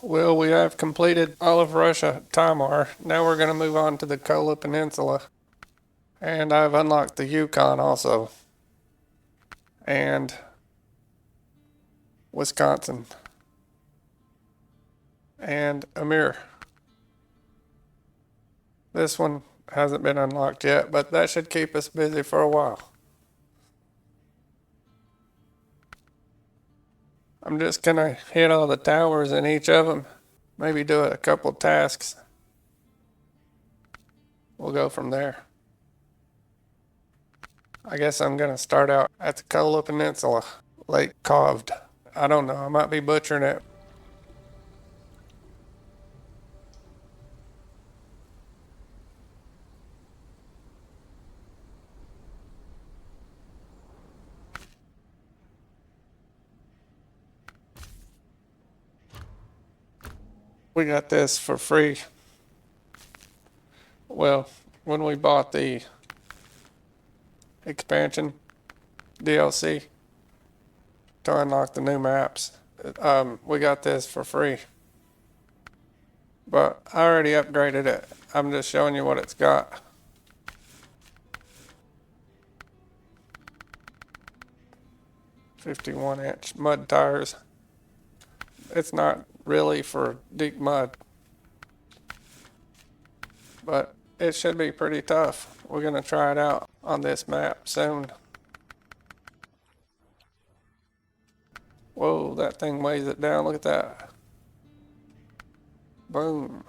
Well, we have completed all of Russia, Timor. Now we're going to move on to the Kola Peninsula. And I've unlocked the Yukon also. And Wisconsin. And Amir. This one hasn't been unlocked yet, but that should keep us busy for a while. I'm just going to hit all the towers in each of them. Maybe do a couple tasks. We'll go from there. I guess I'm going to start out at the Kola Peninsula, Lake Kovd. I don't know, I might be butchering it. We got this for free. Well, when we bought the expansion DLC to unlock the new maps, we got this for free. But I already upgraded it. I'm just showing you what it's got. "51-inch mud tires." It's not really for deep mud, but it should be pretty tough. We're gonna try it out on this map soon. Whoa, that thing weighs it down. Look at that. Boom.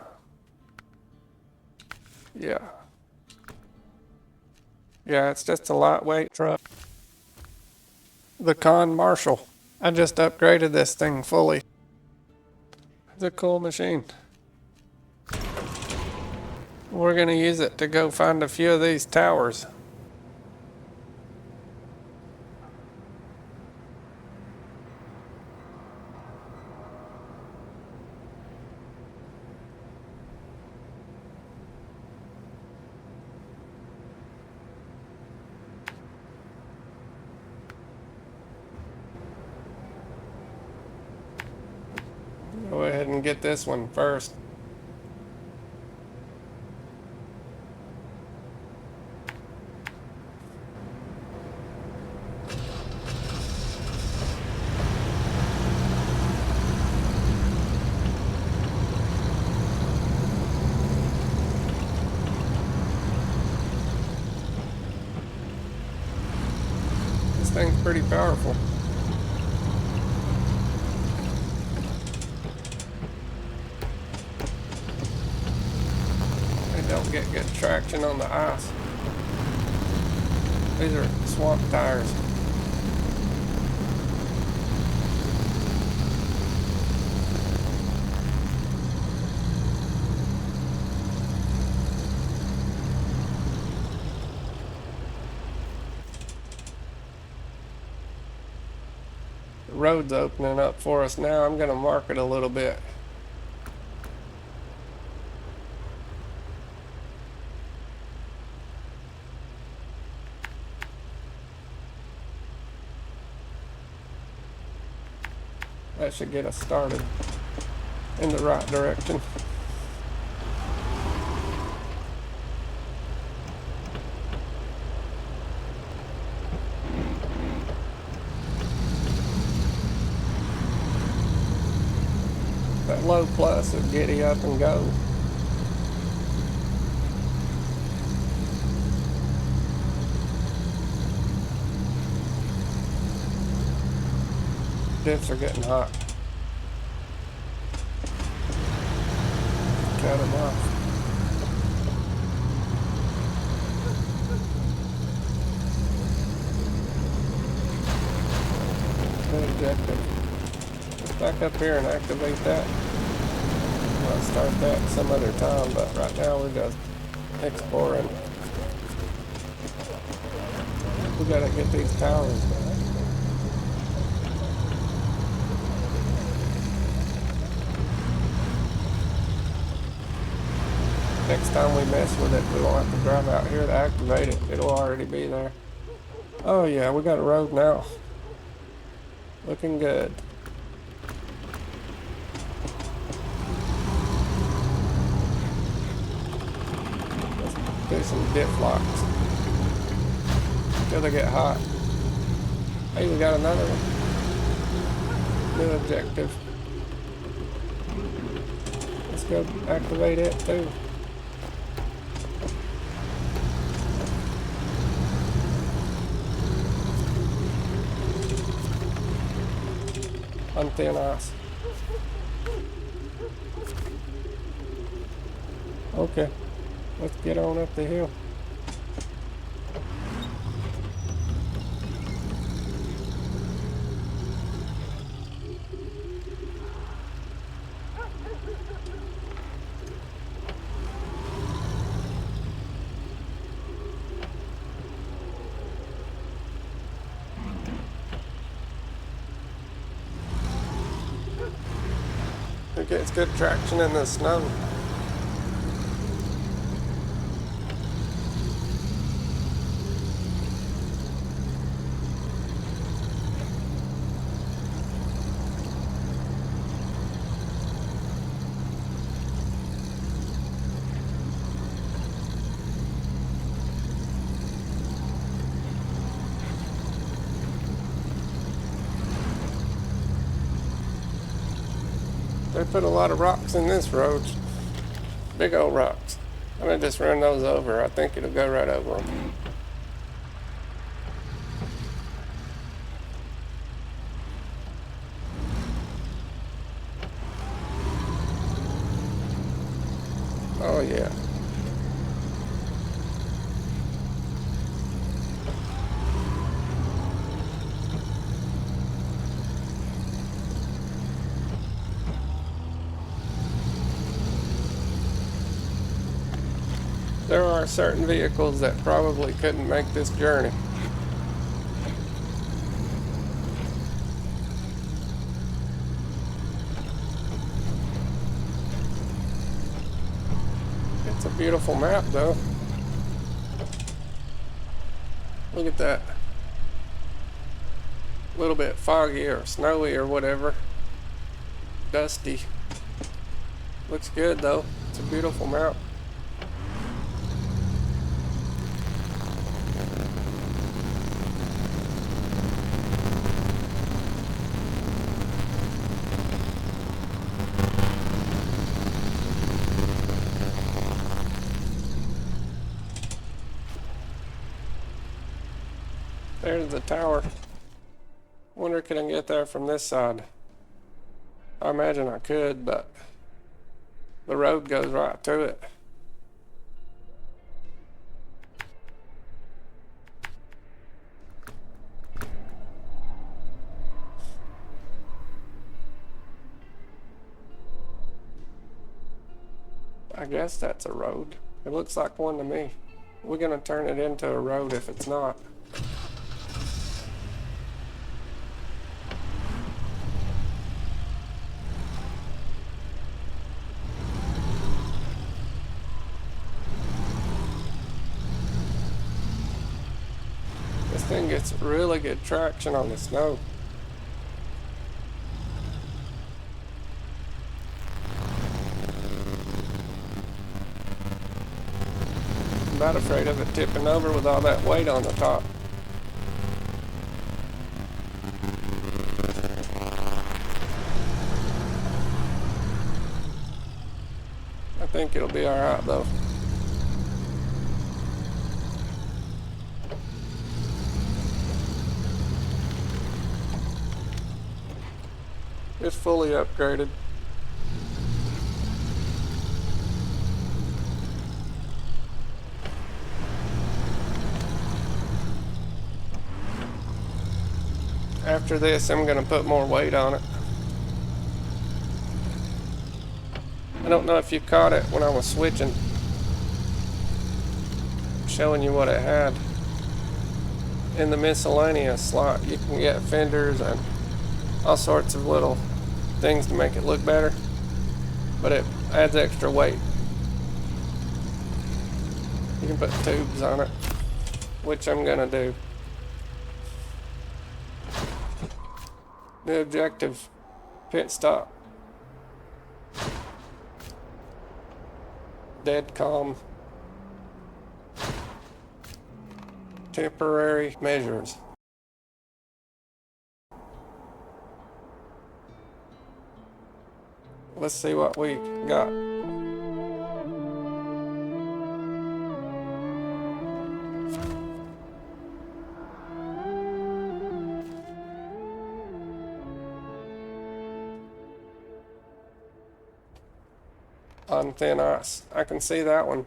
Yeah. Yeah, it's just a lightweight truck. The Con Marshall. I just upgraded this thing fully. It's a cool machine. We're gonna use it to go find a few of these towers. Go ahead and get this one first. This thing's pretty powerful. They don't get good traction on the ice. These are swamp tires. The road's opening up for us now. I'm gonna mark it a little bit. That should get us started in the right direction. That low plus is giddy up and go. Dips are getting hot. Cut them off. Good objective. Let's back up here and activate that. I'll start that some other time, but right now we're just exploring. We gotta get these towers back. Next time we mess with it, we won't have to drive out here to activate it. It'll already be there. Oh yeah, we got a road now. Looking good. do some dip flocks until they get hot. Hey, we got another one. New objective. Let's go activate it too. On thin ice. Okay, let's get on up the hill. It gets good traction in the snow. They put a lot of rocks in this road. Big old rocks. I'm gonna just run those over. I think it'll go right over them. Oh yeah. There are certain vehicles that probably couldn't make this journey. It's a beautiful map though. Look at that. A little bit foggy or snowy or whatever. Dusty. Looks good though. It's a beautiful map. There's the tower. Wonder can I get there from this side? I imagine I could, but the road goes right to it. I guess that's a road. It looks like one to me. We're gonna turn it into a road if it's not. This thing gets really good traction on the snow. I'm about afraid of it tipping over with all that weight on the top. I think it'll be alright though. It's fully upgraded. After this, I'm gonna put more weight on it. I don't know if you caught it when I was switching, showing you what it had. In the miscellaneous slot, you can get fenders and all sorts of little things to make it look better, but it adds extra weight. You can put tubes on it, which I'm gonna do. New objective, pit stop. Dead calm. temporary measures. Let's see what we got. On thin ice. I can see that one.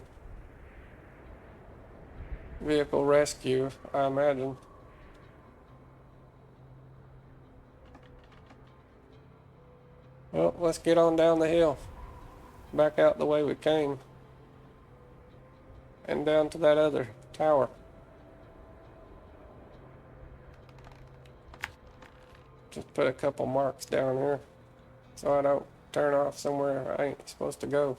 Vehicle rescue, I imagine. Well, let's get on down the hill. Back out the way we came. And down to that other tower. Just put a couple marks down here so I don't turn off somewhere I ain't supposed to go.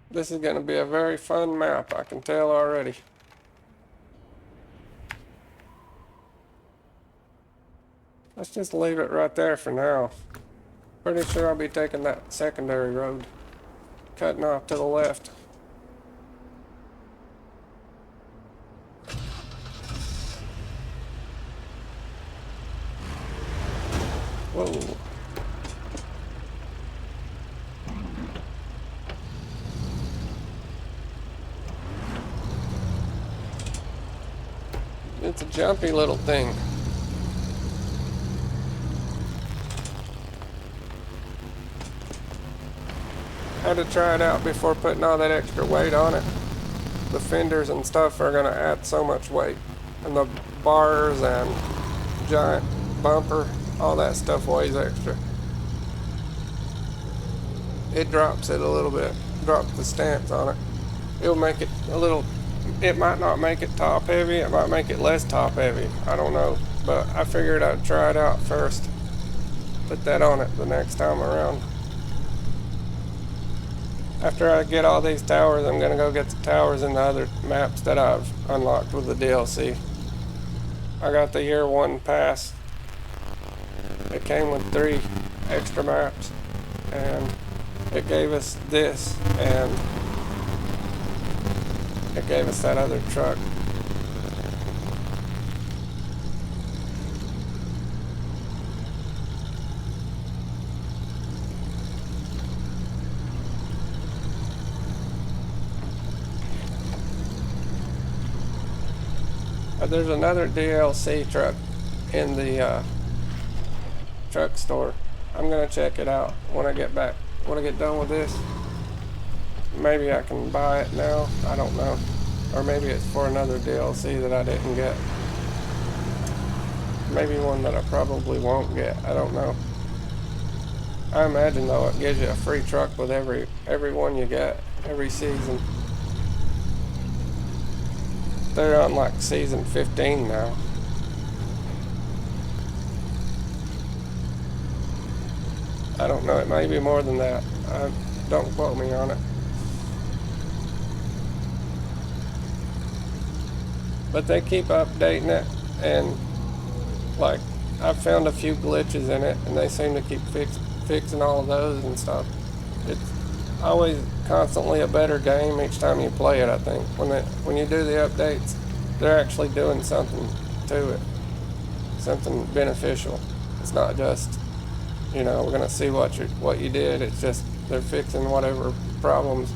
This is going to be a very fun map, I can tell already. Let's just leave it right there for now. Pretty sure I'll be taking that secondary road, cutting off to the left. Whoa. It's a jumpy little thing. Had to try it out before putting all that extra weight on it. The fenders and stuff are going to add so much weight. And the bars and giant bumper, all that stuff weighs extra. It drops it a little bit. Drops the stance on it. It'll make it a little, it might not make it top heavy, it might make it less top heavy. I don't know. But I figured I'd try it out first. Put that on it the next time around. After I get all these towers, I'm going to go get the towers in the other maps that I've unlocked with the DLC. I got the year 1 pass. It came with 3 extra maps. And it gave us this, and it gave us that other truck. There's another DLC truck in the truck store. I'm gonna check it out when I get back. When I get done with this, maybe I can buy it now. I don't know, or maybe it's for another DLC that I didn't get. Maybe one that I probably won't get. I don't know. I imagine though it gives you a free truck with every one you get every season. They're on like season 15 now. I don't know, it may be more than that. Don't quote me on it. But they keep updating it, and like I've found a few glitches in it, and they seem to keep fixing all of those and stuff. It's always constantly a better game each time you play it. I think when you do the updates, they're actually doing something to it, something beneficial. It's not just, you know, we're gonna see what you did. It's just they're fixing whatever problems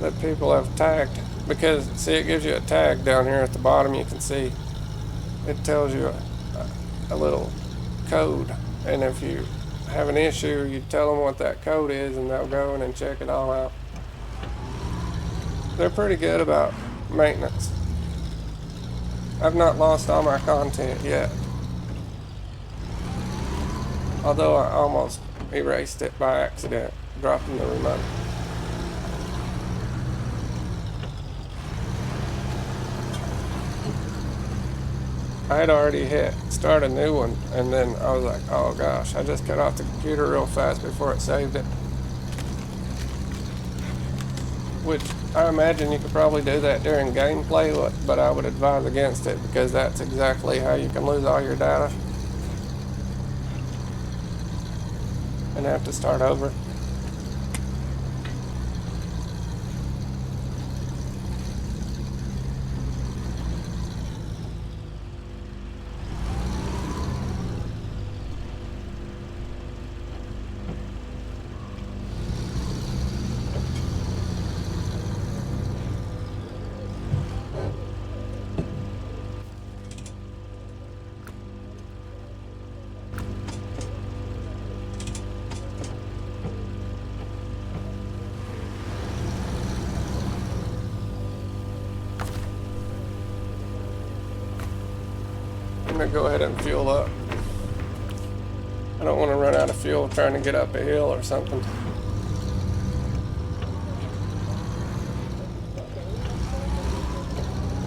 that people have tagged. Because see, it gives you a tag down here at the bottom. You can see it tells you a little code, and if you have an issue, you tell them what that code is, and they'll go in and check it all out. They're pretty good about maintenance. I've not lost all my content yet, although I almost erased it by accident, dropping the remote. I had already hit start a new one, and then I was like, oh gosh, I just cut off the computer real fast before it saved it. which I imagine you could probably do that during gameplay, but I would advise against it because that's exactly how you can lose all your data and have to start over. I'm gonna go ahead and fuel up. I don't want to run out of fuel trying to get up a hill or something.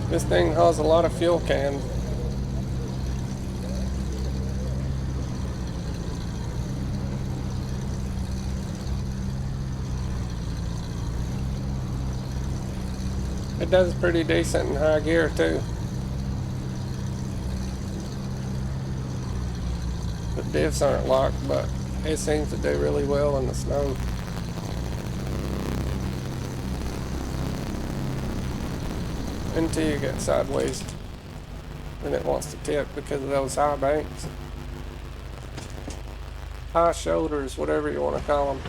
This thing hauls a lot of fuel cans. It does pretty decent in high gear too. The diffs aren't locked, but it seems to do really well in the snow. Until you get sideways, then it wants to tip because of those high banks. High shoulders, whatever you want to call them.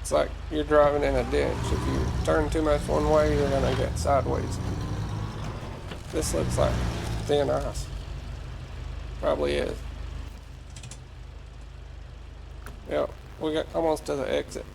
It's like you're driving in a ditch. If you turn too much one way, you're going to get sideways. This looks like thin ice. Probably is. Yep, we got almost to the exit.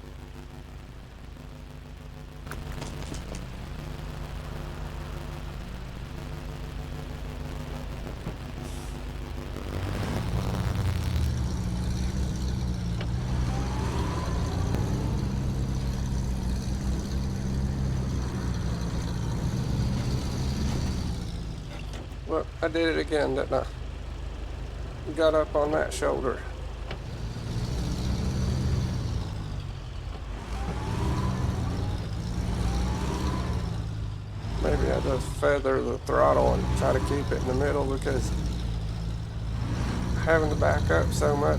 Well, I did it again, didn't I? Got up on that shoulder. Maybe I just feather the throttle and try to keep it in the middle because having to back up so much.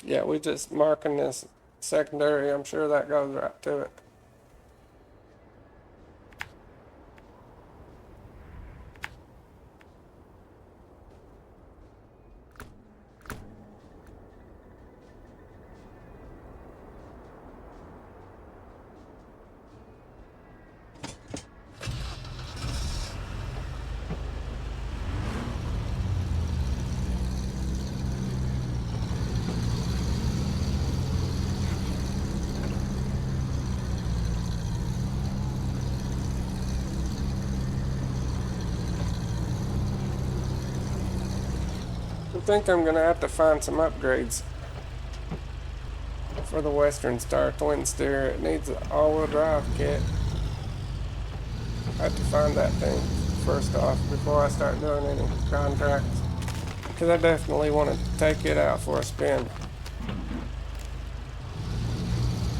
Yeah, we just marking this secondary. I'm sure that goes right to it. I think I'm gonna have to find some upgrades for the Western Star twin steer. It needs an all-wheel drive kit. I have to find that thing first off before I start doing any contracts, because I definitely want to take it out for a spin.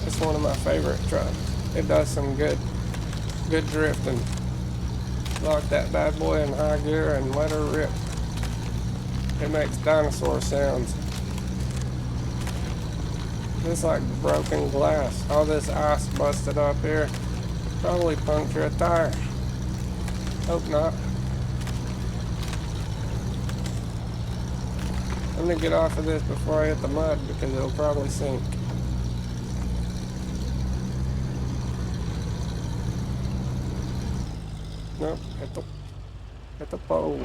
It's one of my favorite trucks. It does some good drifting. Lock that bad boy in high gear and let her rip. It makes dinosaur sounds. It's like broken glass. All this ice busted up here. Probably puncture a tire. Hope not. I'm gonna get off of this before I hit the mud because it'll probably sink. Nope, hit the pole.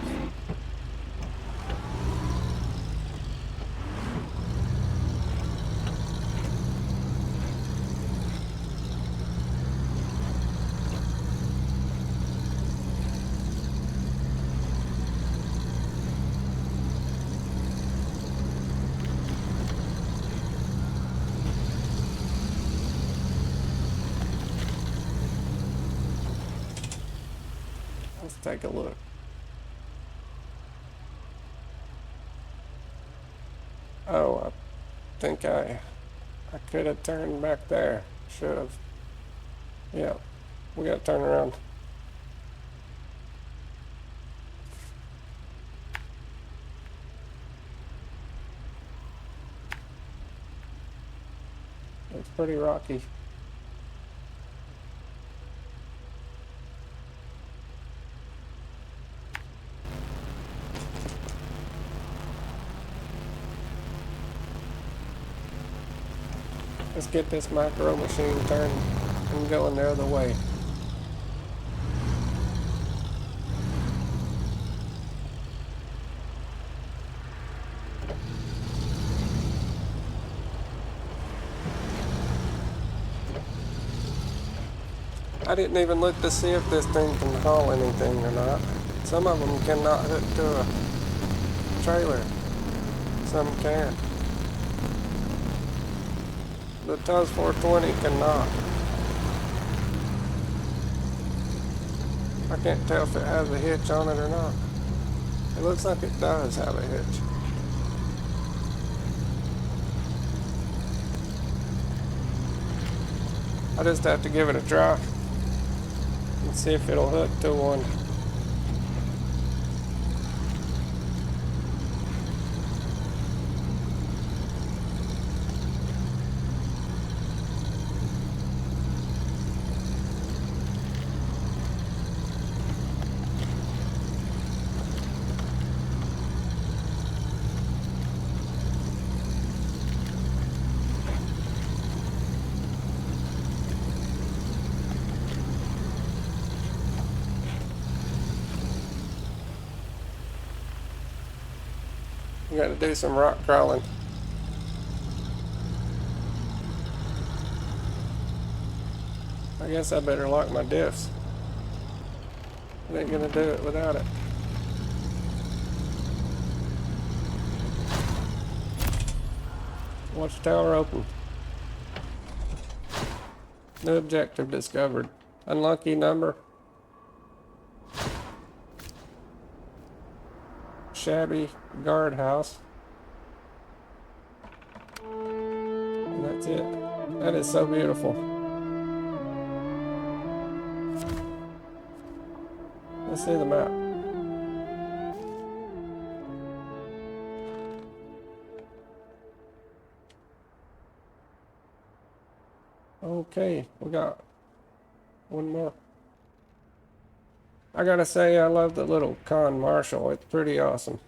Let's take a look. Oh, I think I could have turned back there. Should have. Yeah, we got to turn around. It's pretty rocky. Let's get this micro machine turned and going the other way. I didn't even look to see if this thing can haul anything or not. Some of them cannot hook to a trailer. Some can. The TUS 420 cannot. I can't tell if it has a hitch on it or not. It looks like it does have a hitch. I just have to give it a try and see if it'll hook to one. We got to do some rock crawling. I guess I better lock my diffs. I ain't gonna do it without it. Watchtower open. New objective discovered. Unlucky number. Shabby guardhouse. And that's it. That is so beautiful. Let's see the map. Okay, we got one more. I gotta say, I love the little Con Marshall. It's pretty awesome.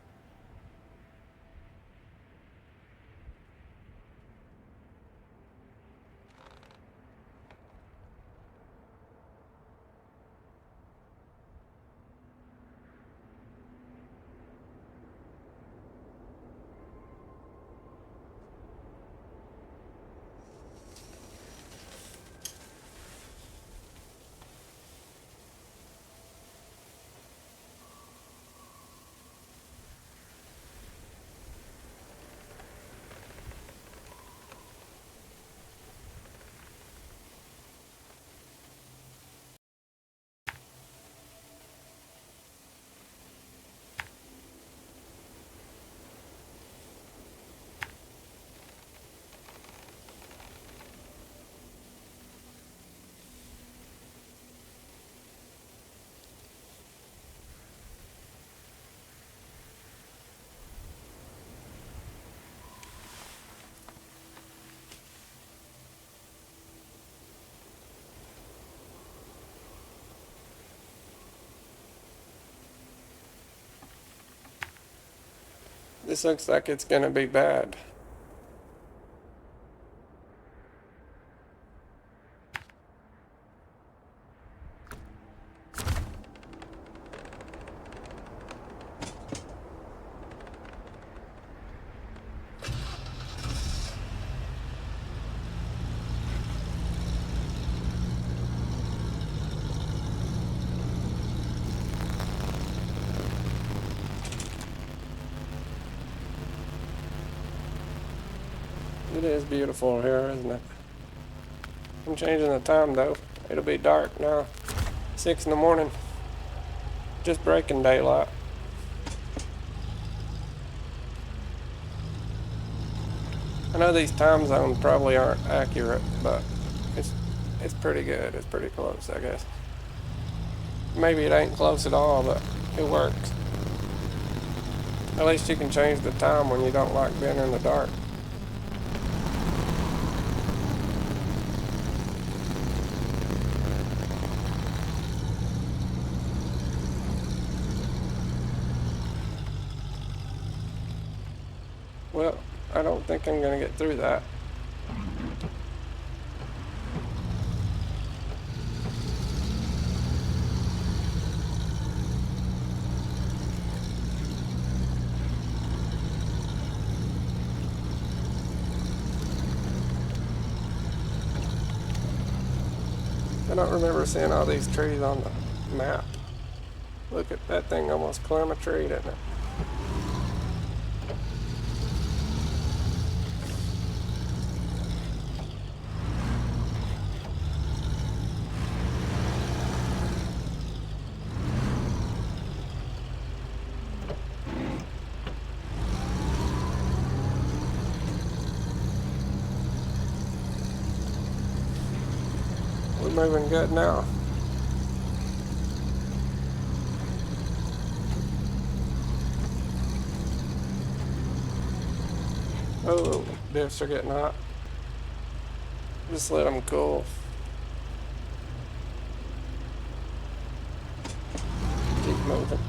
This looks like it's gonna be bad. It is beautiful here, isn't it? I'm changing the time though. It'll be dark now. 6 in the morning. just breaking daylight. I know these time zones probably aren't accurate, but it's pretty good. It's pretty close, I guess. Maybe it ain't close at all, but it works. At least you can change the time when you don't like being in the dark. Well, I don't think I'm going to get through that. I don't remember seeing all these trees on the map. Look at that thing almost climb a tree, didn't it? We're moving good now. Oh, diffs are getting hot. Just let them cool. Keep moving.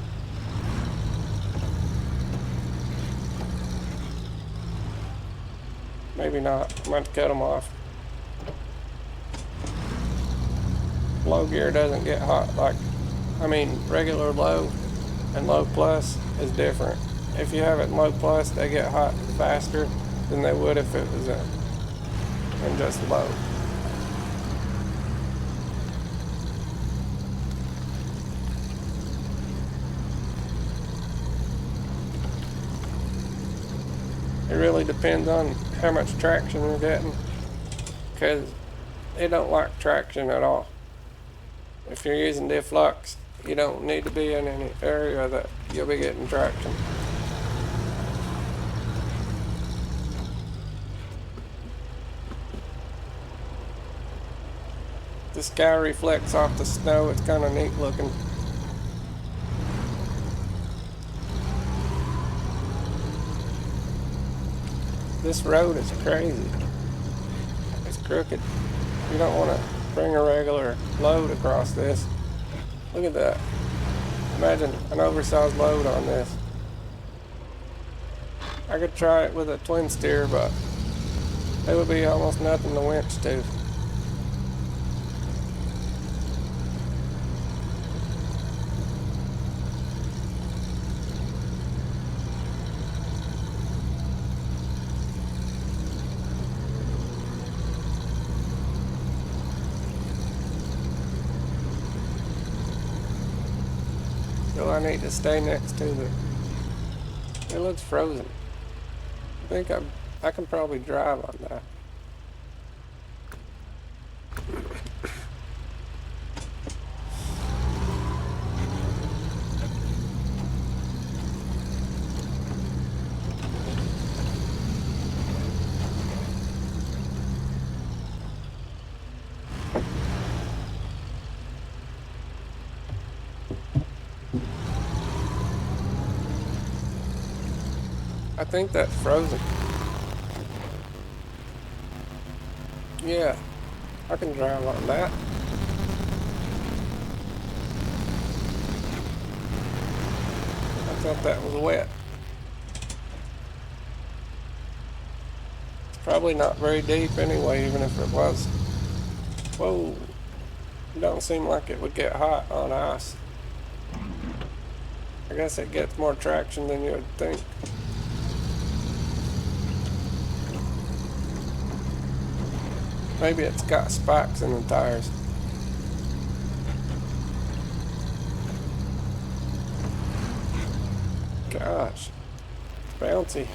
Maybe not. I'm going to cut them off. Low gear doesn't get hot like, regular low and low plus is different. If you have it in low plus, they get hot faster than they would if it was in just low. It really depends on how much traction you're getting, because it don't like traction at all. If you're using diff lux, you don't need to be in any area that you'll be getting traction. The sky reflects off the snow. It's kind of neat looking. This road is crazy. It's crooked. You don't want to bring a regular load across this. Look at that. Imagine an oversized load on this. I could try it with a twin steer, but it would be almost nothing to winch to. So I need to stay next to the... It looks frozen. I think I can probably drive on that. I think that's frozen. Yeah, I can drive on that. I thought that was wet. It's probably not very deep anyway, even if it was. Whoa, it don't seem like it would get hot on ice. I guess it gets more traction than you would think. Maybe it's got spikes in the tires. Gosh, bouncy.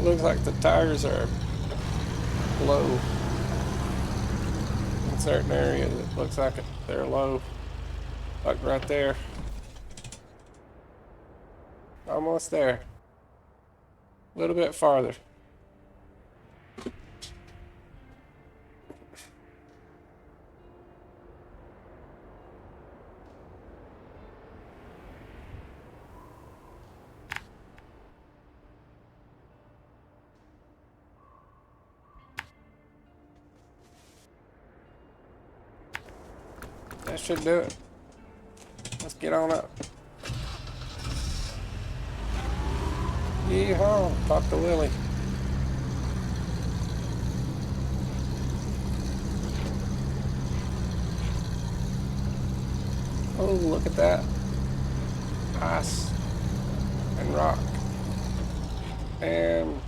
It looks like the tires are low. In certain areas, it looks like they're low. Like right there. Almost there. A little bit farther. That should do it. Let's get on up. Yeehaw, pop the wheelie. Oh, look at that. Ice and rock. And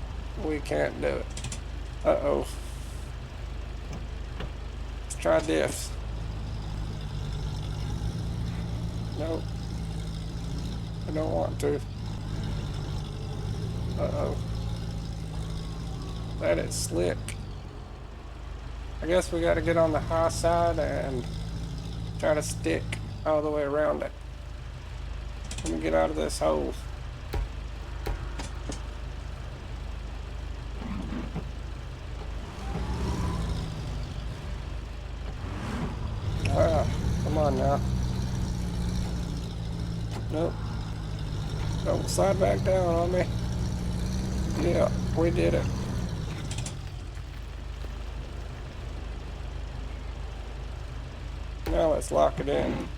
we can't do it. Uh-oh. Let's try diffs. Nope. I don't want to. Uh-oh. That is slick. I guess we got to get on the high side and try to stick all the way around it. Let me get out of this hole. Ah, come on now. Nope. Don't slide back down on me. Yeah, we did it. Now let's lock it in.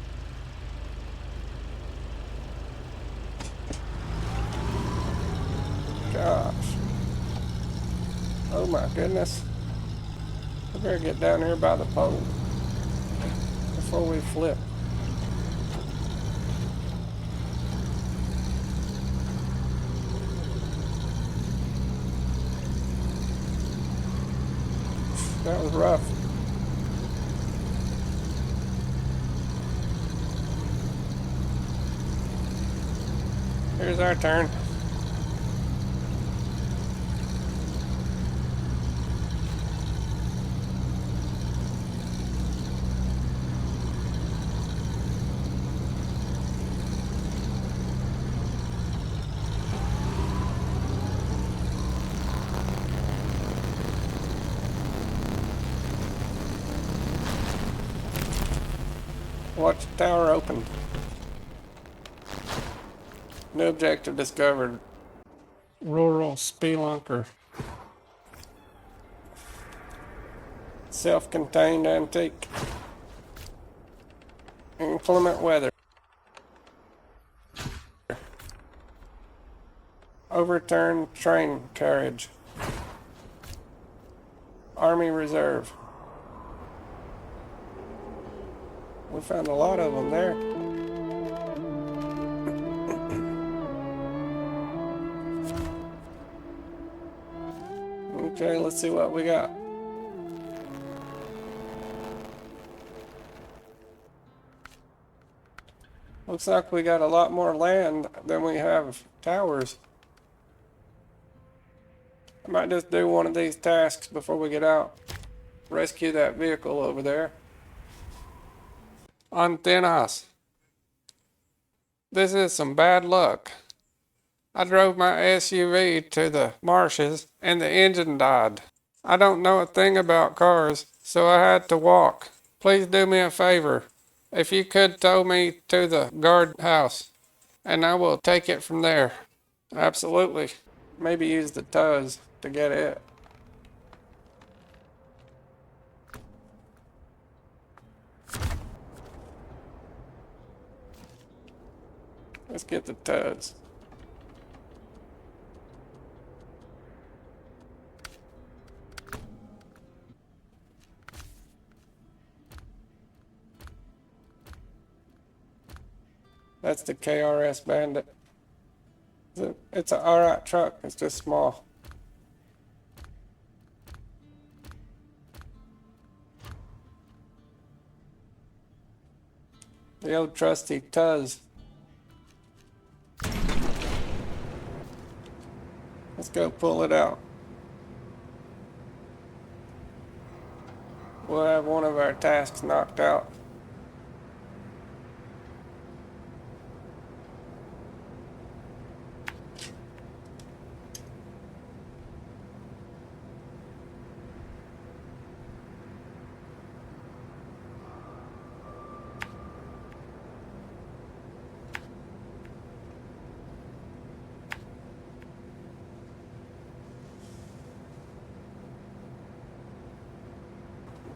Gosh. Oh my goodness. I better get down here by the pole before we flip. That was rough. Here's our turn. Watch the tower open. New objective discovered. Rural spelunker. Self-contained antique. Inclement weather. Overturned train carriage. Army Reserve. We found a lot of them there. Okay, let's see what we got. Looks like we got a lot more land than we have towers. I might just do one of these tasks before we get out. Rescue that vehicle over there. On thin ice. This is some bad luck. I drove my SUV to the marshes and the engine died. I don't know a thing about cars, so I had to walk. Please do me a favor. If you could tow me to the guard house, and I will take it from there. Absolutely. Maybe use the tows to get it. Let's get the tows. That's the KRS Bandit. It's an alright truck, it's just small. The old trusty Tuz. Let's go pull it out. We'll have one of our tasks knocked out.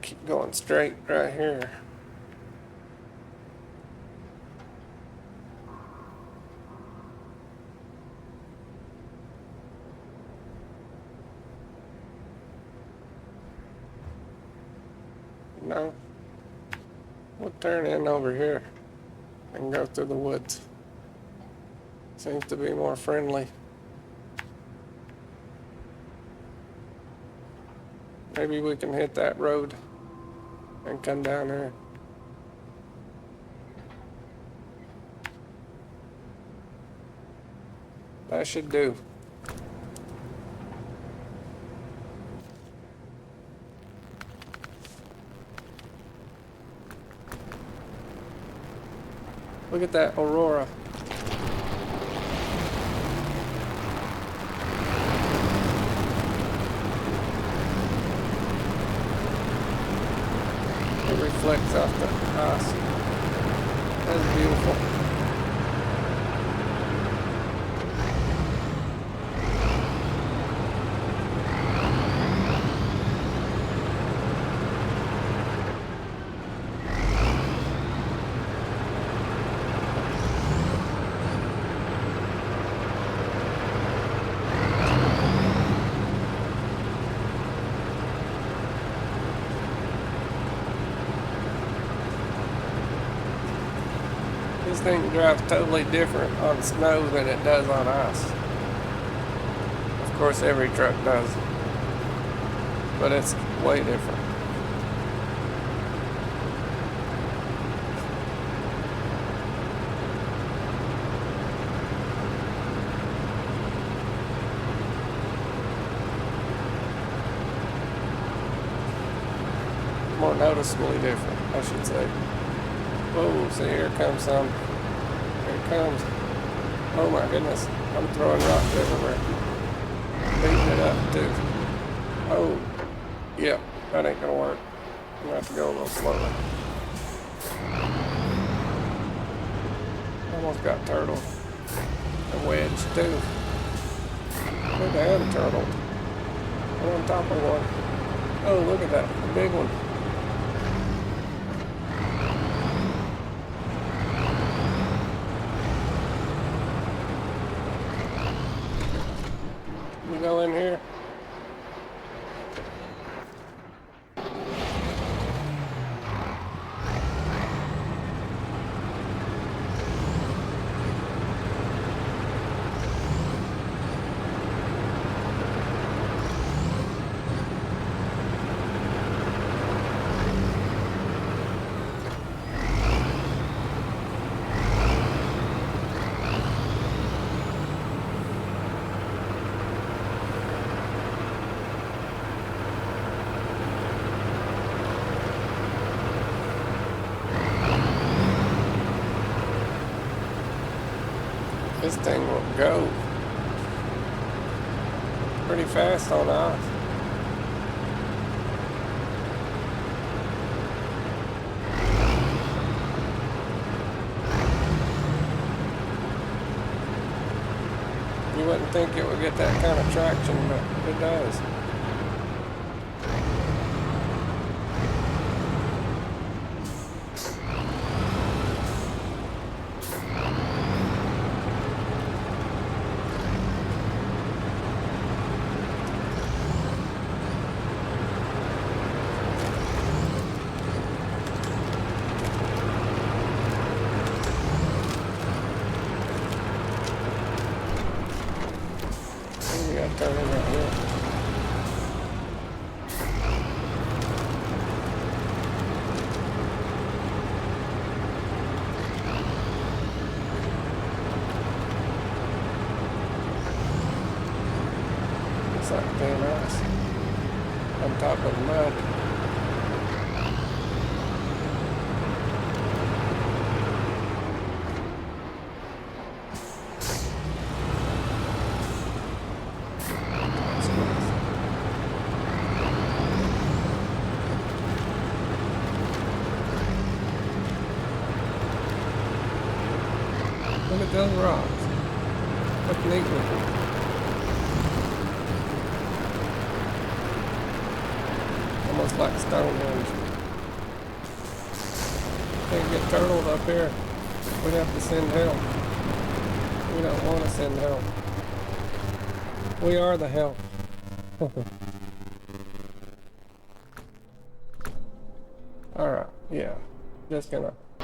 Keep going straight right here. No, we'll turn in over here and go through the woods. Seems to be more friendly. Maybe we can hit that road and come down there. That should do. Look at that aurora. It reflects off the ice. That's beautiful. This thing drives totally different on snow than it does on ice. Of course, every truck does, but it's way different. More noticeably different, I should say. Whoa, see, here comes some. Here it comes. Oh my goodness, I'm throwing rocks everywhere. Beating it up too. Oh, yeah, that ain't gonna work. I'm gonna have to go a little slowly. Almost got turtled. A wedge too. Look, I am turtled. I'm on top of one. Oh, look at that, a big one. We go in here. This thing will go pretty fast on ice. You wouldn't think it would get that kind of traction, but it does. Turn it right here. Look at those rocks. Look neat looking. Almost like Stonehenge. Can't get turtled up here. We'd have to send help. We don't want to send help. We are the help. Alright, yeah.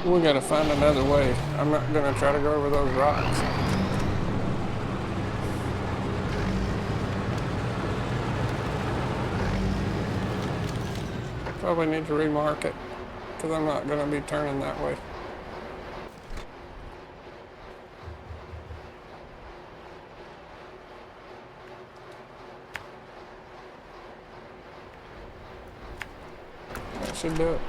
We gotta find another way. I'm not gonna try to go over those rocks. Probably need to remark it, because I'm not gonna be turning that way. That should do it.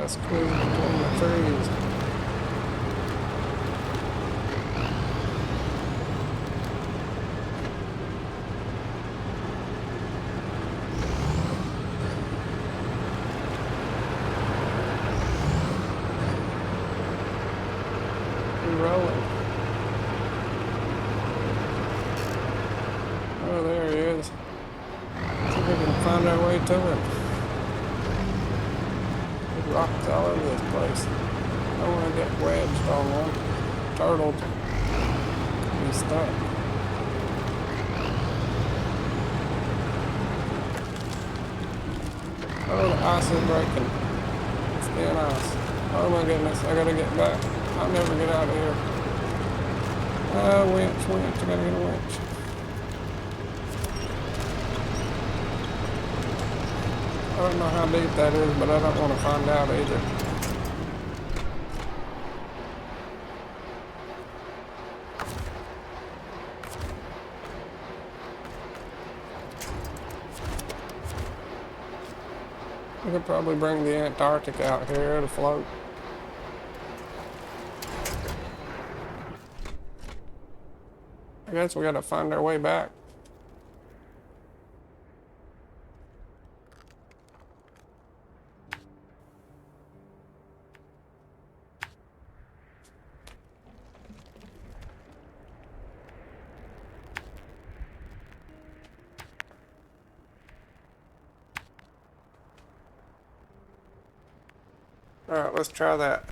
Squeeze between the trees. We're rolling. Oh, there he is. See if we can find our way to him. Rocks all over this place. I don't want to get wedged on one. Turtled. Be stuck. Oh, the ice is breaking. It's thin ice. Oh my goodness, I gotta get back. I'll never get out of here. Winch. I gotta get a winch. I don't know how deep that is, but I don't want to find out either. We could probably bring the Antarctic out here to float. I guess we gotta find our way back. Alright, let's try that.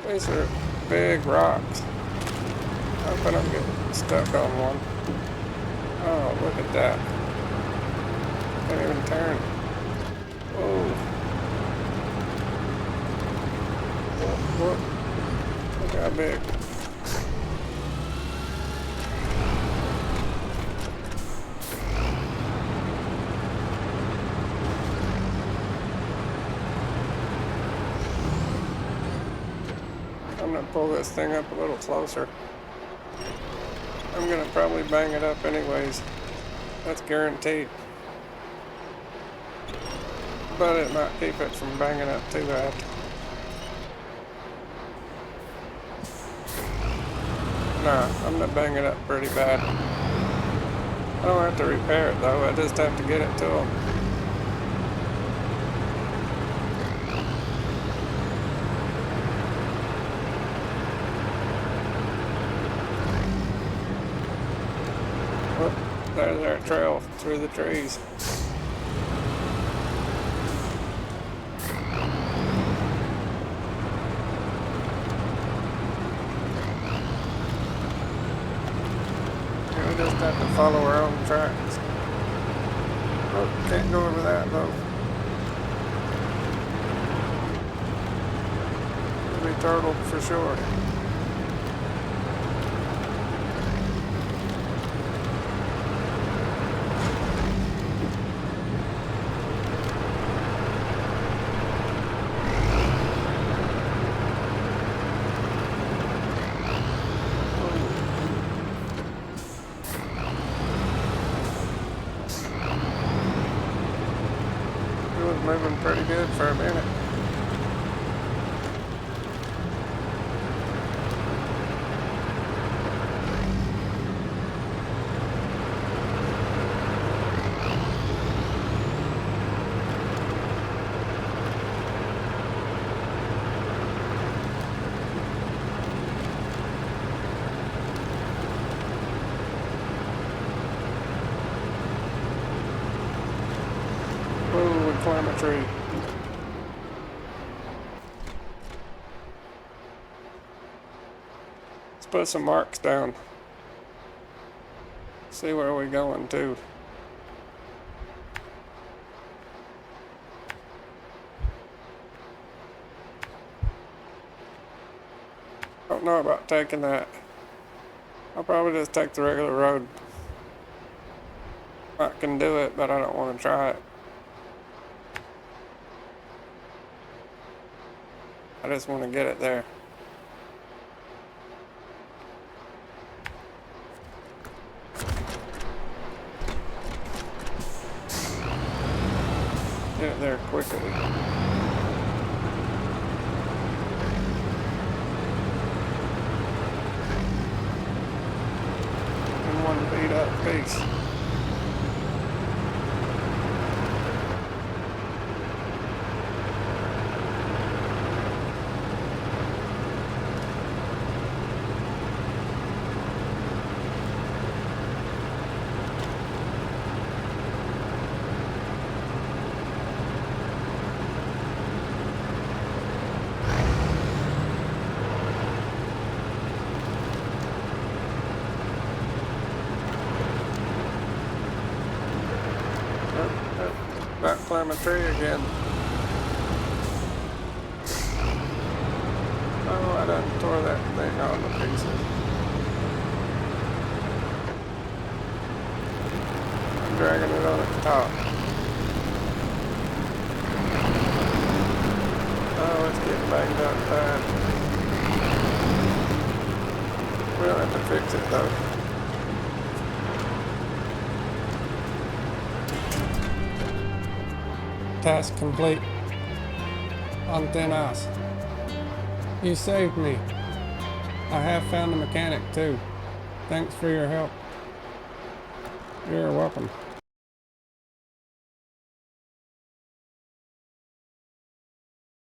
These are big rocks. I hope I don't get stuck on one. Oh, look at that. Can't even turn. Oh. Whoop. Look how big. I'm gonna pull this thing up a little closer. I'm gonna probably bang it up anyways. That's guaranteed. But it might keep it from banging up too bad. Nah, I'm gonna bang it up pretty bad. I don't have to repair it though, I just have to get it to them. Oh, there's our trail through the trees. We just have to follow our own tracks. Oh, can't go over that though. We'll be turtled for sure. climb a tree. Let's put some marks down. See where we're going to. Don't know about taking that. I'll probably just take the regular road. I can do it, but I don't want to try it. I just want to get it there. Get it there quickly. In one beat up piece. About to climb a tree again. Oh, I done tore that thing all to pieces. I'm dragging it on at the top. Oh, it's getting banged up bad. We'll have to fix it though. Task complete. On thin ice. You saved me. I have found a mechanic too. Thanks for your help. You're welcome.